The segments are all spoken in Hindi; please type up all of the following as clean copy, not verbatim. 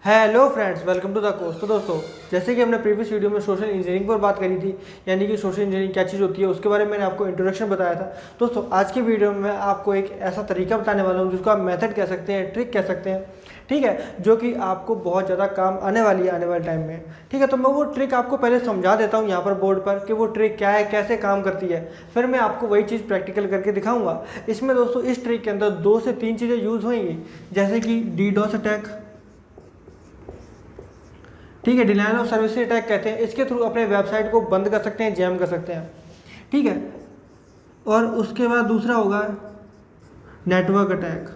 Hello friends, welcome to the course. तो दोस्तों, जैसे कि हमने प्रीवियस वीडियो में सोशल इंजीनियरिंग पर बात करी थी, यानी कि सोशल इंजीनियरिंग क्या चीज़ होती है, उसके बारे में मैंने आपको इंट्रोडक्शन बताया था। दोस्तों, आज की वीडियो में मैं आपको एक ऐसा तरीका बताने वाला हूँ जिसको आप मेथड कह सकते हैं, ट्रिक कह सकते हैं, ठीक है, जो कि आपको बहुत ज़्यादा काम आने वाली है आने वाले टाइम में। ठीक है, तो मैं वो ट्रिक आपको पहले समझा देता हूँ यहाँ पर बोर्ड पर कि वो ट्रिक क्या है, कैसे काम करती है, फिर मैं आपको वही चीज़ प्रैक्टिकल करके दिखाऊंगा। इसमें दोस्तों इस ट्रिक के अंदर 2 से 3 चीज़ें यूज़ होंगी, जैसे कि डीडोस अटैक, ठीक है, डिनायल ऑफ सर्विस अटैक कहते हैं। इसके थ्रू अपने वेबसाइट को बंद कर सकते हैं, जैम कर सकते हैं, ठीक है। और उसके बाद दूसरा होगा नेटवर्क अटैक,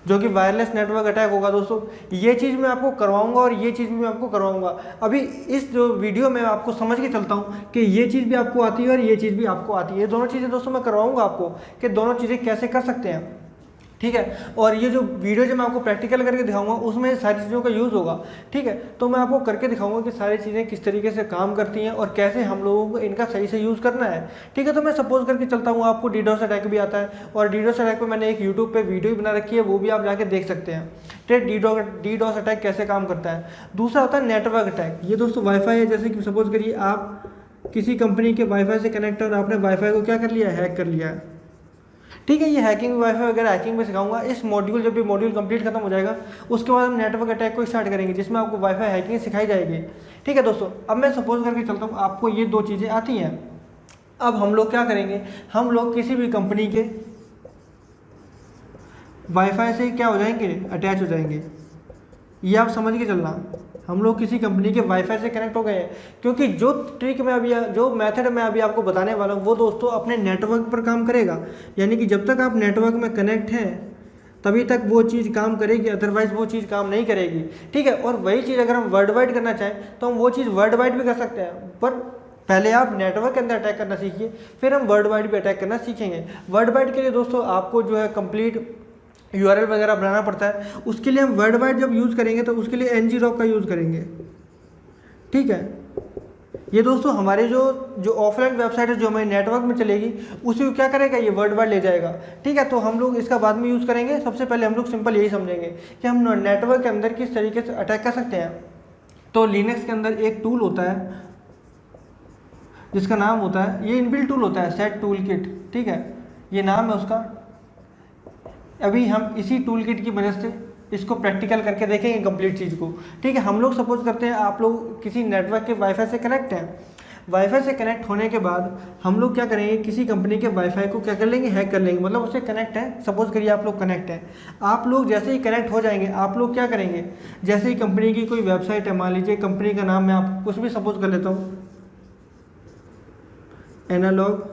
जो कि वायरलेस नेटवर्क अटैक होगा। दोस्तों, ये चीज़ मैं आपको करवाऊंगा और ये चीज़ भी मैं आपको करवाऊंगा। अभी इस जो वीडियो में आपको समझ के चलता हूँ कि ये चीज़ भी आपको आती है और ये चीज़ भी आपको आती है। दोनों चीज़ें दोस्तों मैं करवाऊंगा आपको कि दोनों चीज़ें कैसे कर सकते हैं, ठीक है। और ये जो वीडियो जो मैं आपको प्रैक्टिकल करके दिखाऊंगा उसमें सारी चीज़ों का यूज़ होगा, ठीक है। तो मैं आपको करके दिखाऊंगा कि सारी चीज़ें किस तरीके से काम करती हैं और कैसे हम लोगों को इनका सही से यूज़ करना है, ठीक है। तो मैं सपोज करके चलता हूँ, आपको डीडोस अटैक भी आता है और डीडोस अटैक पे मैंने एक यूट्यूब पे वीडियो भी बना रखी है, वो भी आप जाके देख सकते हैं, ठीक। डीडोस अटैक कैसे काम करता है। दूसरा होता है नेटवर्क अटैक। ये दोस्तों वाईफाई है, जैसे कि सपोज करिए आप किसी कंपनी के वाईफाई से कनेक्ट है और आपने वाईफाई को क्या कर लिया है, हैक कर लिया है, ठीक है। ये हैकिंग वाईफाई वगैरह हैकिंग में सिखाऊंगा। इस मॉड्यूल जब भी मॉड्यूल कंप्लीट खत्म हो जाएगा उसके बाद हम नेटवर्क अटैक को स्टार्ट करेंगे, जिसमें आपको वाईफाई हैकिंग सिखाई जाएगी, ठीक है। दोस्तों, अब मैं सपोज करके चलता हूँ आपको ये 2 चीज़ें आती हैं। अब हम लोग क्या करेंगे, हम लोग किसी भी कंपनी के वाईफाई से क्या हो जाएंगे, अटैच हो जाएंगे। ये आप समझ के चलना, हम लोग किसी कंपनी के वाईफाई से कनेक्ट हो गए हैं, क्योंकि जो ट्रिक मैं अभी जो मेथड मैं अभी आपको बताने वाला हूँ वो दोस्तों अपने नेटवर्क पर काम करेगा। यानी कि जब तक आप नेटवर्क में कनेक्ट हैं तभी तक वो चीज़ काम करेगी, अदरवाइज वो चीज़ काम नहीं करेगी, ठीक है। और वही चीज़ अगर हम वर्ल्ड वाइड करना चाहें तो हम वो चीज़ वर्ल्ड वाइड भी कर सकते हैं, पर पहले आप नेटवर्क के अंदर अटैक करना सीखिए, फिर हम वर्ल्ड वाइड भी अटैक करना सीखेंगे। वर्ल्ड वाइड के लिए दोस्तों आपको जो है कंप्लीट URL वगैरह बनाना पड़ता है। उसके लिए हम वर्ल्ड वाइड जब यूज़ करेंगे तो उसके लिए ngrok का यूज़ करेंगे, ठीक है। ये दोस्तों हमारे जो ऑफलाइन वेबसाइट है जो हमारे नेटवर्क में चलेगी उसी को क्या करेगा, ये वर्ल्ड वाइड ले जाएगा, ठीक है। तो हम लोग इसका बाद में यूज़ करेंगे। सबसे पहले हम लोग सिंपल यही समझेंगे कि हम नेटवर्क के अंदर किस तरीके से अटैक कर सकते हैं। तो लिनक्स के अंदर एक टूल होता है जिसका नाम होता है, ये इनबिल्ट टूल होता है, सेट टूल किट, ठीक है, ये नाम है उसका। अभी हम इसी टूल किट की मदद से इसको प्रैक्टिकल करके देखेंगे कंप्लीट चीज़ को, ठीक है। हम लोग सपोज करते हैं आप लोग किसी नेटवर्क के वाईफाई से कनेक्ट हैं। वाईफाई से कनेक्ट होने के बाद हम लोग क्या करेंगे, किसी कंपनी के वाईफाई को क्या कर लेंगे, हैक कर लेंगे। मतलब उससे कनेक्ट है, सपोज करिए आप लोग कनेक्ट हैं। आप लोग जैसे ही कनेक्ट हो जाएंगे आप लोग क्या करेंगे, जैसे ही कंपनी की कोई वेबसाइट है, मान लीजिए कंपनी का नाम मैं आप कुछ भी सपोज कर लेता हूँ, एनालॉग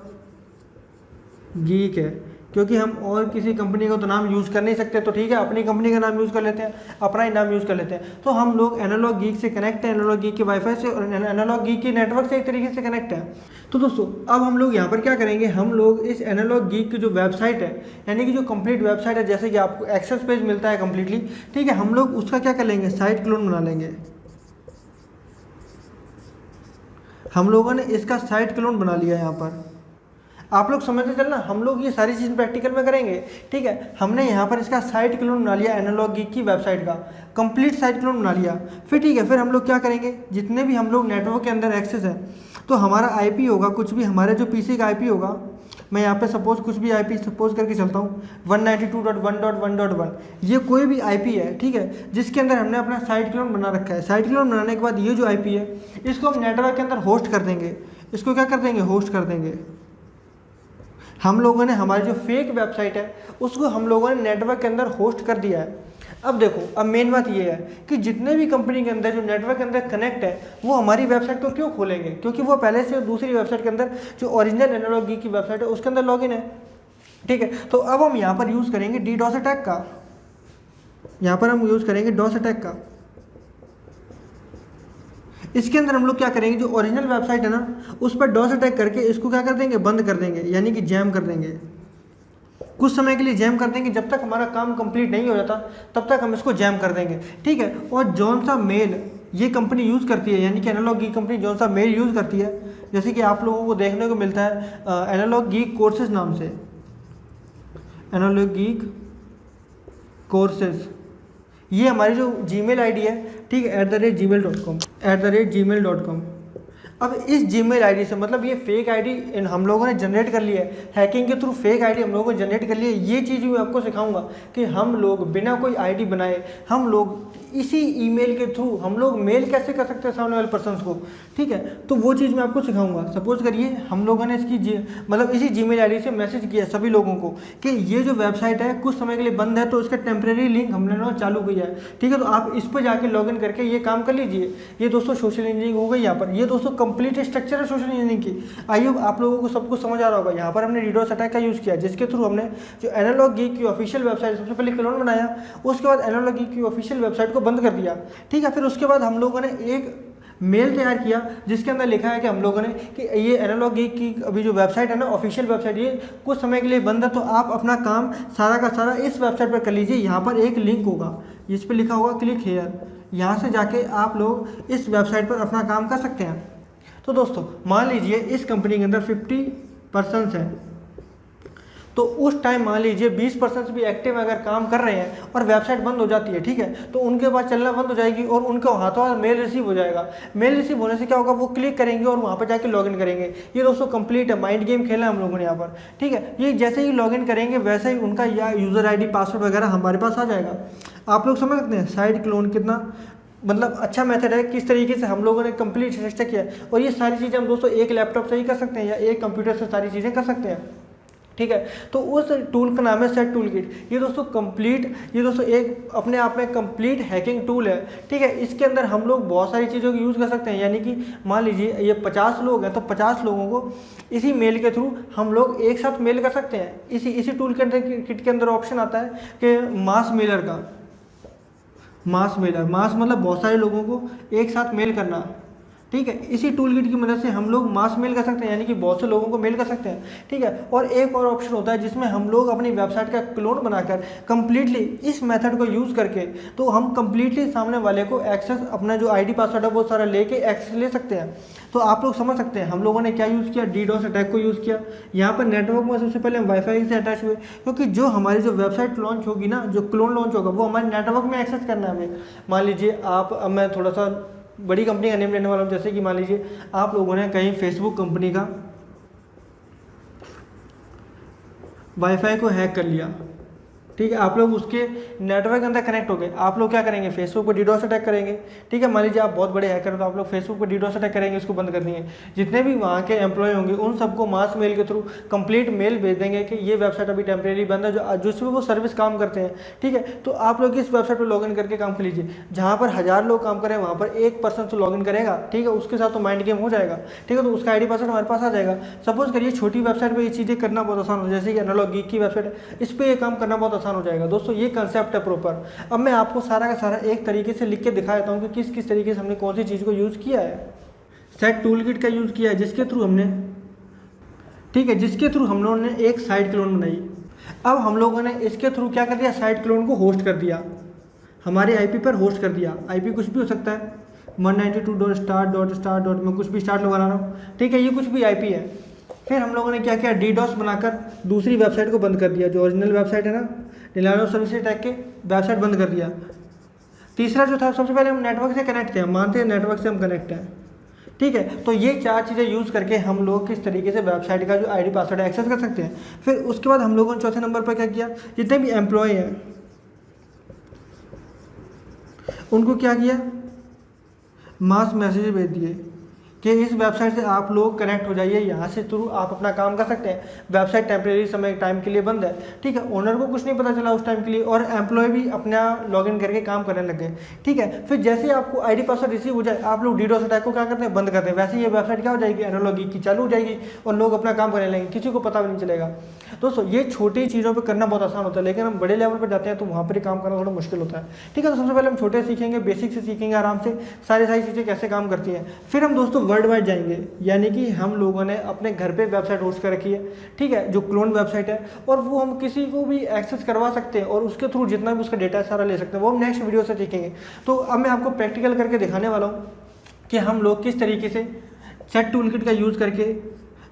गीक है, क्योंकि हम और किसी कंपनी का तो नाम यूज़ कर नहीं सकते, तो ठीक है अपनी कंपनी का नाम यूज़ कर लेते हैं, अपना ही नाम यूज़ कर लेते हैं। तो हम लोग एनालॉग गीक से कनेक्ट हैं, एनालॉग गीक के वाईफाई से और एनालॉग गीक के नेटवर्क से एक तरीके से कनेक्ट है। तो दोस्तों अब हम लोग यहाँ पर क्या करेंगे, हम लोग इस एनालॉग गीक की जो वेबसाइट है, यानी कि जो कंप्लीट वेबसाइट है, जैसे कि आपको एक्सेस पेज मिलता है कम्प्लीटली, ठीक है, हम लोग उसका क्या कर लेंगे, साइट क्लोन बना लेंगे। हम लोगों ने इसका साइट क्लोन बना लिया यहाँ पर। आप लोग समझते चलना, हम लोग ये सारी चीज़ प्रैक्टिकल में करेंगे, ठीक है। हमने यहाँ पर इसका साइट क्लोन बना लिया, एनालॉग गीक की वेबसाइट का कंप्लीट साइट क्लोन बना लिया। फिर ठीक है, फिर हम लोग क्या करेंगे, जितने भी हम लोग नेटवर्क के अंदर एक्सेस है, तो हमारा आईपी होगा, कुछ भी हमारे जो पीसी का आईपी होगा, मैं यहाँ पे सपोज कुछ भी आईपी सपोज करके चलता हूँ 192.1.1.1, ये कोई भी आईपी है, ठीक है, जिसके अंदर हमने अपना साइट क्लोन बना रखा है। साइट क्लोन बनाने के बाद ये जो आईपी है इसको हम नेटवर्क के अंदर होस्ट कर देंगे। इसको क्या कर देंगे, होस्ट कर देंगे। हम लोगों ने हमारी जो फेक वेबसाइट है उसको हम लोगों ने नेटवर्क के अंदर होस्ट कर दिया है। अब देखो, अब मेन बात ये है कि जितने भी कंपनी के अंदर जो नेटवर्क के अंदर कनेक्ट है वो हमारी वेबसाइट को क्यों खोलेंगे, क्योंकि वो पहले से दूसरी वेबसाइट के अंदर जो ओरिजिनल एनालॉग गीक की वेबसाइट है उसके अंदर लॉगिन है, ठीक है। तो अब हम यहाँ पर यूज़ करेंगे डीडोस अटैक का, यहाँ पर हम यूज़ करेंगे डॉस अटैक का। इसके अंदर हम लोग क्या करेंगे, जो ओरिजिनल वेबसाइट है ना उस पर डॉस अटैक करके इसको क्या कर देंगे, बंद कर देंगे, यानी कि जैम कर देंगे। कुछ समय के लिए जैम कर देंगे, जब तक हमारा काम कंप्लीट नहीं हो जाता तब तक हम इसको जैम कर देंगे, ठीक है। और जौन सा मेल ये कंपनी यूज़ करती है, यानी कि एनालॉग गीक कंपनी जौन सा मेल यूज़ करती है, जैसे कि आप लोगों को देखने को मिलता है एनालॉग गीक कोर्सेज नाम से, एनालॉग गीक कोर्सेज, ये हमारी जो जीमेल आईडी है, ठीक है, @gmail.com। अब इस जीमेल आईडी से, मतलब ये फेक आईडी हम लोगों ने जनरेट कर लिया है, हैकिंग के थ्रू फेक आईडी हम लोगों ने जनरेट कर लिया है। ये चीज़ मैं आपको सिखाऊंगा कि हम लोग बिना कोई आईडी बनाए हम लोग इसी ईमेल के थ्रू हम लोग मेल कैसे कर सकते हैं सामने वाले पर्सन को, ठीक है। तो वो चीज़ मैं आपको सिखाऊंगा। सपोज करिए हम लोगों ने मतलब इसी जीमेल आईडी से मैसेज किया सभी लोगों को कि ये जो वेबसाइट है कुछ समय के लिए बंद है, तो इसका टेम्प्रेरी लिंक हमने ना चालू किया है, ठीक है। तो आप इस पर जाके लॉगिन करके ये काम कर लीजिए। ये दोस्तों सोशल इंजीनियरिंग हो गई यहाँ पर। ये दोस्तों कंप्लीट स्ट्रक्चर है सोशल इंजीनियरिंग की। आइए आप लोगों को सब कुछ समझ आ रहा होगा। यहाँ पर हमने डीडोस अटैक का यूज़ किया, जिसके थ्रू हमने जो एनालॉग गीक की ऑफिशियल वेबसाइट सबसे पहले क्लोन बनाया, उसके बाद एनालॉग गीक की ऑफिशियल वेबसाइट को बंद कर दिया, ठीक है। फिर उसके बाद हम लोगों ने एक मेल तैयार किया जिसके अंदर लिखा है कि हम लोगों ने कि ये एनालॉग गीक की अभी जो वेबसाइट है ना, ऑफिशियल वेबसाइट, ये कुछ समय के लिए बंद है, तो आप अपना काम सारा का सारा इस वेबसाइट पर कर लीजिए। यहाँ पर एक लिंक होगा, इस पर लिखा होगा क्लिक हेयर, यहाँ से जाके आप लोग इस वेबसाइट पर अपना काम कर सकते हैं। तो दोस्तों मान लीजिए इस कंपनी के अंदर 50% हैं, तो उस टाइम मान लीजिए 20% भी एक्टिव अगर काम कर रहे हैं और वेबसाइट बंद हो जाती है, ठीक है, तो उनके पास चलना बंद हो जाएगी और उनके हाथों हाथ मेल रिसीव हो जाएगा। मेल रिसीव होने से क्या होगा, वो क्लिक करेंगे और वहाँ पर जाके लॉगिन करेंगे। ये दोस्तों कंप्लीट है, माइंड गेम खेला है हम लोगों ने यहाँ पर, ठीक है। ये जैसे ही लॉगिन करेंगे वैसे ही उनका या यूज़र आईडी पासवर्ड वगैरह हमारे पास आ जाएगा। आप लोग समझ सकते हैं साइट क्लोन कितना मतलब अच्छा मेथड है, किस तरीके से हम लोगों ने कंप्लीट सिस्टम किया है। और ये सारी चीज़ें हम दोस्तों एक लैपटॉप से ही कर सकते हैं या एक कंप्यूटर से सारी चीज़ें कर सकते हैं, ठीक है। तो उस टूल का नाम है सेट टूल किट। ये दोस्तों एक अपने आप में कंप्लीट हैकिंग टूल है, ठीक है। इसके अंदर हम लोग बहुत सारी चीज़ों की यूज़ कर सकते हैं। यानी कि मान लीजिए ये 50 लोग हैं, तो 50 लोगों को इसी मेल के थ्रू हम लोग एक साथ मेल कर सकते हैं। इसी टूल के अंदर किट के अंदर ऑप्शन आता है कि मास मेलर का, मास मतलब बहुत सारे लोगों को एक साथ मेल करना, ठीक है। इसी टूल किट की मदद से हम लोग मास मेल कर सकते हैं, यानी कि बहुत से लोगों को मेल कर सकते हैं, ठीक है। और एक और ऑप्शन होता है जिसमें हम लोग अपनी वेबसाइट का क्लोन बनाकर कंप्लीटली इस मेथड को यूज़ करके तो हम कंप्लीटली सामने वाले को एक्सेस, अपना जो आईडी पासवर्ड है वो सारा लेके एक्सेस ले सकते हैं। तो आप लोग समझ सकते हैं हम लोगों ने क्या यूज़ किया, डीडोस अटैक को यूज़ किया। यहाँ पर नेटवर्क में सबसे पहले हम वाईफाई से अटैच हुए, क्योंकि जो हमारी जो वेबसाइट लॉन्च होगी ना, जो क्लोन लॉन्च होगा वो हमारे नेटवर्क में एक्सेस करना है हमें। मान लीजिए अब मैं थोड़ा सा बड़ी कंपनी का नेम लेने वाला हूँ, जैसे कि मान लीजिए आप लोगों ने कहीं फेसबुक कंपनी का वाईफाई को हैक कर लिया, ठीक है। आप लोग उसके नेटवर्क के अंदर कनेक्ट हो गए, आप लोग क्या करेंगे, फेसबुक पर डीडोस अटैक करेंगे, ठीक है। मान लीजिए आप बहुत बड़े हैकर हो तो आप लोग फेसबुक पर डीडोस अटैक करेंगे, इसको बंद कर देंगे। जितने भी वहाँ के एम्प्लॉय होंगे उन सबको मास मेल के थ्रू कंप्लीट मेल भेज देंगे कि ये वेबसाइट अभी टेम्प्रेरी बंद है, जिसमें वो सर्विस काम करते हैं, ठीक है। तो आप लोग इस वेबसाइट पर लॉगिन करके काम कर लीजिए। जहाँ पर 1000 लोग काम करें वहाँ पर 1% तो लॉगिन करेगा, ठीक है। उसके साथ तो माइंड गेम हो जाएगा, ठीक है। तो उसका आईडी पासवर्ड हमारे पास आ जाएगा। सपोज करिए छोटी वेबसाइट पर ये चीज़ें करना बहुत आसान हो, जैसे कि एनालॉग गीक की वेबसाइट है, इस पर ये काम करना बहुत आसान हो जाएगा। दोस्तों ये कंसेप्ट है प्रॉपर। अब मैं आपको सारा का सारा एक तरीके से लिख के दिखा देता हूँ कि किस किस तरीके से हमने कौन सी चीज़ को यूज़ किया है। सेट टूल किट का यूज़ किया है, जिसके थ्रू हमने, ठीक है, जिसके थ्रू हम लोगों ने एक साइट क्लोन बनाई। अब हम लोगों ने इसके थ्रू क्या कर दिया, साइट क्लोन को होस्ट कर दिया, हमारे आईपी पर होस्ट कर दिया। आईपी कुछ भी हो सकता है, 192.start.start. में कुछ भी स्टार्ट लगा रहा हूँ, ठीक है, ये कुछ भी आईपी है। फिर हम लोगों ने क्या किया, डीडोस बनाकर दूसरी वेबसाइट को बंद कर दिया, जो ओरिजिनल वेबसाइट है ना, डिलानो सर्विस अटैक के, वेबसाइट बंद कर दिया। तीसरा जो था, सबसे पहले हम नेटवर्क से कनेक्ट थे, हम मानते हैं नेटवर्क से हम कनेक्ट हैं, ठीक है। तो ये 4 चीज़ें यूज़ करके हम लोग किस तरीके से वेबसाइट का जो आईडी पासवर्ड एक्सेस कर सकते हैं। फिर उसके बाद हम लोगों ने चौथे नंबर पर क्या किया, जितने भी एम्प्लॉय हैं उनको क्या किया, मास मैसेज भेज दिए कि इस वेबसाइट से आप लोग कनेक्ट हो जाइए, यहाँ से थ्रू आप अपना काम कर सकते हैं। वेबसाइट टेम्प्रेरी समय टाइम के लिए बंद है, ठीक है। ओनर को कुछ नहीं पता चला उस टाइम के लिए और एम्प्लॉय भी अपना लॉगिन करके काम करने लग गए, ठीक है। फिर जैसे ही आपको आईडी पासवर्ड रिसीव हो जाए, आप लोग डीडोस अटैक को क्या करते हैं, बंद करते हैं। वैसे ये वेबसाइट क्या हो जाएगी, एनालॉग गीक की चालू हो जाएगी और लोग अपना काम करने लगेंगे, किसी को पता भी नहीं चलेगा। दोस्तों ये छोटी चीज़ों पर करना बहुत आसान होता है, लेकिन हम बड़े लेवल पर जाते हैं तो वहाँ पर ही काम करना थोड़ा मुश्किल होता है, ठीक है। तो सबसे पहले हम छोटे सीखेंगे, बेसिक से सीखेंगे आराम से, सारी चीज़ें कैसे काम करती हैं। फिर हम दोस्तों वर्ल्ड वाइड जाएंगे, यानी कि हम लोगों ने अपने घर पे वेबसाइट होस्ट कर रखी है, ठीक है, जो क्लोन वेबसाइट है, और वो हम किसी को भी एक्सेस करवा सकते हैं और उसके थ्रू जितना भी उसका डेटा है सारा ले सकते हैं। वो हम नेक्स्ट वीडियो से सीखेंगे। तो अब मैं आपको प्रैक्टिकल करके दिखाने वाला हूँ कि हम लोग किस तरीके से सेट टूल किट का यूज़ करके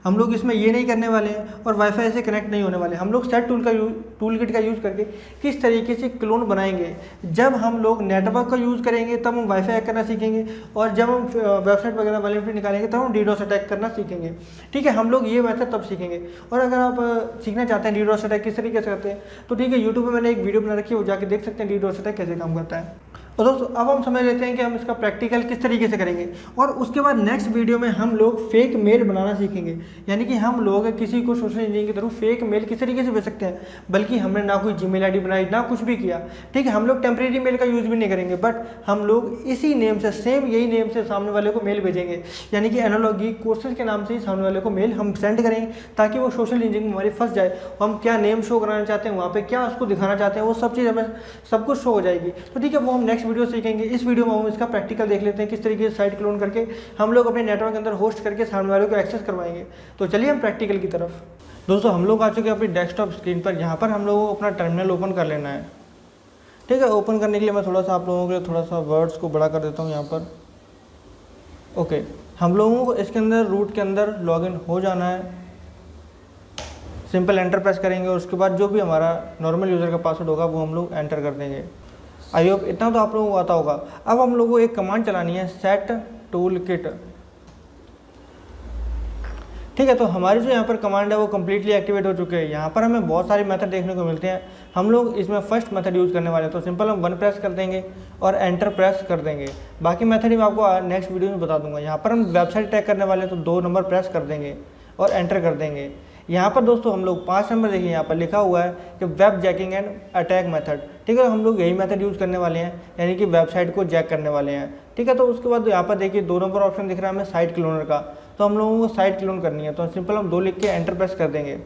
हम लोग इसमें ये नहीं करने वाले हैं और वाईफाई से कनेक्ट नहीं होने वाले। हम लोग सेट टूल किट का यूज़ करके किस तरीके से क्लोन बनाएंगे। जब हम लोग नेटवर्क का यूज़ करेंगे तब हम वाईफाई हैक करना सीखेंगे, और जब हम वेबसाइट वगैरह वल्नरेबिलिटी निकालेंगे तब हम डीडोस अटैक करना सीखेंगे। ठीक है, हम लोग ये मेथड तब सीखेंगे। और अगर आप सीखना चाहते हैं डीडोस अटैक किस तरीके से करते हैं तो ठीक है, यूट्यूब पर मैंने एक वीडियो बना रखी है, वो जाके देख सकते हैं डीडोस अटैक कैसे काम करता है। और दोस्तों अब हम समझ लेते हैं कि हम इसका प्रैक्टिकल किस तरीके से करेंगे। और उसके बाद नेक्स्ट वीडियो में हम लोग फेक मेल बनाना सीखेंगे, यानी कि हम लोग किसी को सोशल इंजीनियरिंग के थ्रू फेक मेल किस तरीके से भेज सकते हैं, बल्कि हमने ना कोई जीमेल आईडी बनाई ना कुछ भी किया। ठीक है, हम लोग टेम्परेरी मेल का यूज़ भी नहीं करेंगे, बट हम लोग इसी नेम से, सेम यही नेम से सामने वाले को मेल भेजेंगे, यानी कि एनालॉगी कोर्सेज के नाम से ही सामने वाले को मेल हम सेंड करेंगे, ताकि वो सोशल इंजीनियरिंग में हमारी फंस जाए। हम क्या नेम शो कराना चाहते हैं, वहाँ पर क्या उसको दिखाना चाहते हैं, वो सब चीज़ हमें सब कुछ शो हो जाएगी। तो ठीक है, वो हम नेक्स्ट वीडियो सीखेंगे। इस वीडियो में हम इसका प्रैक्टिकल देख लेते हैं, किस तरीके से साइट क्लोन करके हम लोग अपने नेटवर्क के अंदर होस्ट करके सामने वालों को एक्सेस करवाएंगे। तो चलिए हम प्रैक्टिकल की तरफ। दोस्तों हम लोग आ चुके हैं अपनी डेस्कटॉप स्क्रीन पर। यहाँ पर हम लोगों को अपना टर्मिनल ओपन कर लेना है। ठीक है, ओपन करने के लिए मैं थोड़ा सा आप लोगों के लिए थोड़ा सा वर्ड्स को बड़ा कर देता हूँ यहाँ पर। ओके, हम लोगों को इसके अंदर रूट के अंदर लॉगिन हो जाना है। सिंपल एंटर प्रेस करेंगे और उसके बाद जो भी हमारा नॉर्मल यूज़र का पासवर्ड होगा वो हम लोग एंटर कर देंगे। आई होप इतना तो आप लोगों को आता होगा। अब हम लोगों को एक कमांड चलानी है, सेट टूल किट। ठीक है, तो हमारी जो यहाँ पर कमांड है वो कम्प्लीटली एक्टिवेट हो चुके हैं। यहाँ पर हमें बहुत सारे मेथड देखने को मिलते हैं। हम लोग इसमें फर्स्ट मेथड यूज़ करने वाले हैं, तो सिंपल हम 1 प्रेस कर देंगे और एंटर प्रेस कर देंगे। बाकी मेथड मैं आपको नेक्स्ट वीडियो में बता दूंगा। यहाँ पर हम वेबसाइट टैग करने वाले हैं, तो 2 नंबर प्रेस कर देंगे और एंटर कर देंगे। यहाँ पर दोस्तों हम लोग 5 नंबर देखिए, यहाँ पर लिखा हुआ है कि web jacking and attack method. ठीक है, हम लोग यही मेथड यूज़ करने वाले हैं, यानी कि वेबसाइट को जैक करने वाले हैं। ठीक है, तो उसके बाद यहाँ पर देखिए 2 नंबर ऑप्शन दिख रहा है हमें साइट क्लोनर का, तो हम लोगों को साइट क्लोन करनी है। तो सिंपल हम 2 लिख के एंटर प्रेस कर देंगे।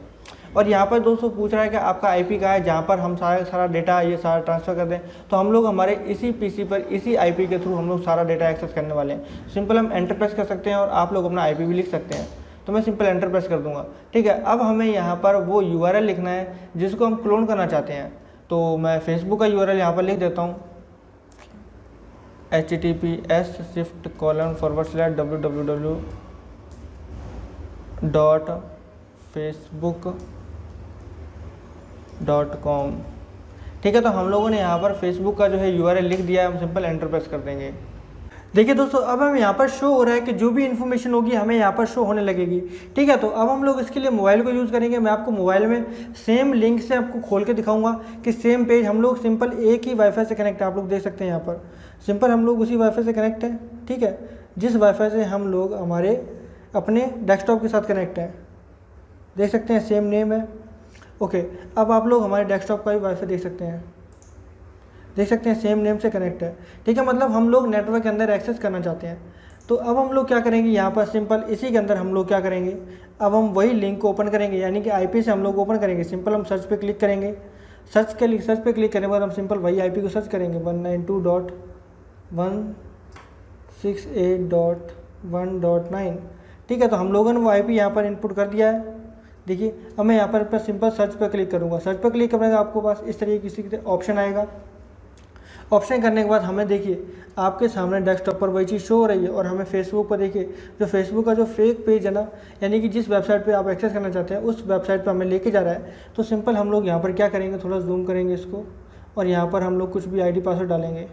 और यहाँ पर दोस्तों पूछ रहा है कि आपका आईपी कहाँ है, जहाँ पर हम सारा डेटा ये सारा ट्रांसफ़र कर दें। तो हम लोग हमारे इसी पीसी पर इसी आईपी के थ्रू हम लोग सारा डेटा एक्सेस करने वाले हैं। सिंपल हम एंटर प्रेस कर सकते हैं और आप लोग अपना आईपी भी लिख सकते हैं। तो मैं सिंपल एंटर प्रेस कर दूंगा। ठीक है, अब हमें यहाँ पर वो यूआरएल लिखना है जिसको हम क्लोन करना चाहते हैं। तो मैं फेसबुक का यूआरएल यहाँ पर लिख देता हूँ, https://www.facebook.com। ठीक है, तो हम लोगों ने यहाँ पर फेसबुक का जो है यूआरएल लिख दिया है। हम सिंपल एंटर प्रेस कर देंगे। देखिए दोस्तों, अब हम यहाँ पर शो हो रहा है कि जो भी इन्फॉर्मेशन होगी हमें यहाँ पर शो होने लगेगी। ठीक है, तो अब हम लोग इसके लिए मोबाइल को यूज़ करेंगे। मैं आपको मोबाइल में सेम लिंक से आपको खोल के दिखाऊंगा कि सेम पेज हम लोग सिंपल एक ही वाईफाई से कनेक्ट है। आप लोग देख सकते हैं यहाँ पर सिंपल हम लोग उसी वाईफाई से कनेक्ट हैं। ठीक है, जिस वाईफाई से हम लोग हमारे अपने डेस्कटॉप के साथ कनेक्ट हैं, देख सकते हैं सेम नेम है। ओके, अब आप लोग हमारे डेस्कटॉप का भी वाईफाई देख सकते हैं, सेम नेम से कनेक्ट है। ठीक है, मतलब हम लोग नेटवर्क के अंदर एक्सेस करना चाहते हैं। तो अब हम लोग क्या करेंगे, यहाँ पर सिंपल इसी के अंदर हम लोग क्या करेंगे, अब हम वही लिंक को ओपन करेंगे, यानी कि आईपी से हम लोग ओपन करेंगे। सिंपल हम सर्च पे क्लिक करेंगे। सर्च पे क्लिक करने के बाद हम सिंपल वही आईपी को सर्च करेंगे, 192.168.1.9। ठीक है, तो हम लोगों ने वो आईपी यहाँ पर इनपुट कर दिया है। देखिए, अब मैं यहाँ पर सिंपल सर्च पर क्लिक करूँगा। सर्च पर क्लिक करने का आपको पास इस तरीके की ऑप्शन आएगा। ऑप्शन करने के बाद हमें देखिए आपके सामने डेस्कटॉप पर वही चीज़ शो हो रही है। और हमें फेसबुक पर देखिए जो फेसबुक का जो फेक पेज है ना, यानी कि जिस वेबसाइट पे आप एक्सेस करना चाहते हैं उस वेबसाइट पे हमें लेके जा रहा है। तो सिंपल हम लोग यहाँ पर क्या करेंगे, थोड़ा जूम करेंगे इसको और यहाँ पर हम लोग कुछ भी आईडी पासवर्ड डालेंगे।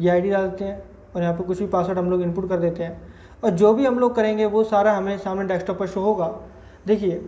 ये आईडी डालते हैं और यहाँ पर कुछ भी पासवर्ड हम लोग इनपुट कर देते हैं और जो भी हम लोग करेंगे वो सारा हमें सामने डेस्कटॉप पर शो होगा। देखिए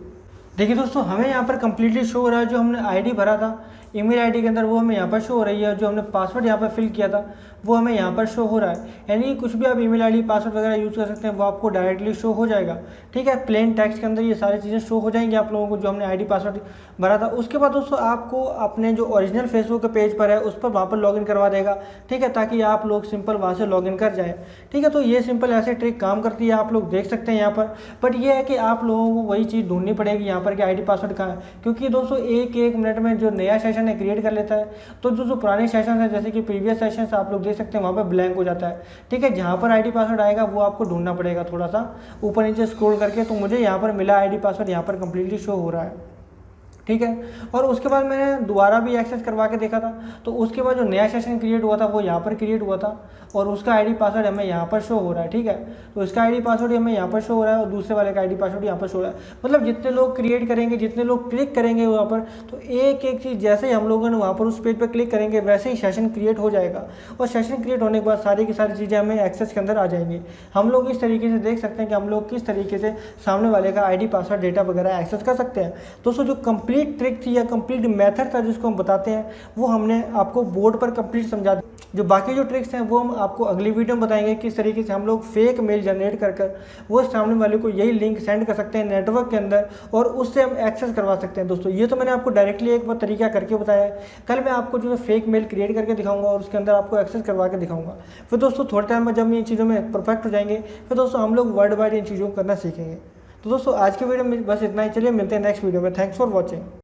दोस्तों, हमें यहाँ पर कम्प्लीटली शो हो रहा है जो हमने आईडी भरा था ईमेल आईडी के अंदर, वो हमें यहाँ पर शो हो रही है। जो हमने पासवर्ड यहाँ पर फिल किया था वो हमें यहाँ पर शो हो रहा है। यानी कुछ भी आप ईमेल आईडी पासवर्ड वगैरह यूज़ कर सकते हैं, वो आपको डायरेक्टली शो हो जाएगा। ठीक है, प्लेन टेक्स्ट के अंदर ये सारी चीज़ें शो हो जाएंगी आप लोगों को, जो हमने आईडी पासवर्ड भरा था। उसके बाद दोस्तों आपको अपने जो ओरिजिनल फेसबुक के पेज पर है उस पर वहाँ पर लॉगिन करवा देगा। ठीक है, ताकि आप लोग सिंपल वहाँ से लॉगिन कर जाएँ। ठीक है, तो ये सिंपल ऐसे ट्रिक काम करती है, आप लोग देख सकते हैं यहाँ पर। बट ये है कि आप लोगों को वही चीज़ ढूंढनी पड़ेगी यहाँ पर कि आईडी पासवर्ड कहाँ है, क्योंकि दोस्तों एक मिनट में जो नया सेशन है क्रिएट कर लेता है। तो जो पुराने सेशन है जैसे कि प्रीवियस सेशन आप लोग देख सकते हैं वहाँ पर ब्लैंक हो जाता है। ठीक है, जहाँ पर आईडी पासवर्ड आएगा वो आपको ढूंढना पड़ेगा, थोड़ा सा ऊपर नीचे स्क्रॉल करके। तो मुझे यहाँ पर मिला आईडी पासवर्ड, यहाँ पर कंप्लीटली शो हो रहा है। ठीक है। और उसके बाद मैंने दोबारा भी एक्सेस करवा के देखा था, तो उसके बाद जो नया सेशन क्रिएट हुआ था वो यहाँ पर क्रिएट हुआ था और उसका आईडी पासवर्ड हमें यहाँ पर शो हो रहा है। ठीक है, तो इसका आईडी पासवर्ड हमें यहाँ पर शो हो रहा है और दूसरे वाले का आईडी पासवर्ड यहाँ पर शो हो रहा है। मतलब जितने लोग क्रिएट करेंगे, जितने लोग क्लिक करेंगे वहाँ पर, तो एक एक चीज़ जैसे ही हम लोगों ने वहाँ पर उस पेज पर क्लिक करेंगे वैसे ही सेशन क्रिएट हो जाएगा और सेशन क्रिएट होने के बाद सारी की सारी चीज़ें हमें एक्सेस के अंदर आ जाएंगी। हम लोग इस तरीके से देख सकते हैं कि हम लोग किस तरीके से सामने वाले का आईडी पासवर्ड डेटा वगैरह एक्सेस कर सकते हैं। दोस्तों जो कंप्लीट ट्रिक थी या कंप्लीट मेथड था जिसको हम बताते हैं वो हमने आपको बोर्ड पर कंप्लीट समझा दिया। जो बाकी जो ट्रिक्स हैं वो हम आपको अगली वीडियो में बताएंगे किस तरीके से हम लोग फेक मेल जनरेट कर वो सामने वाले को यही लिंक सेंड कर सकते हैं नेटवर्क के अंदर और उससे हम एक्सेस करवा सकते हैं। दोस्तों ये तो मैंने आपको डायरेक्टली एक बार तरीका करके बताया है। कल मैं आपको जो है फेक मेल क्रिएट करके दिखाऊंगा और उसके अंदर आपको एक्सेस करवा के दिखाऊंगा। फिर दोस्तों थोड़े टाइम में जब इन चीज़ों में परफेक्ट हो जाएंगे फिर दोस्तों हम लोग वर्ल्ड वाइड इन चीज़ों को करना सीखेंगे। तो दोस्तों आज के वीडियो में बस इतना ही। चलिए मिलते हैं नेक्स्ट वीडियो में। Thanks for watching.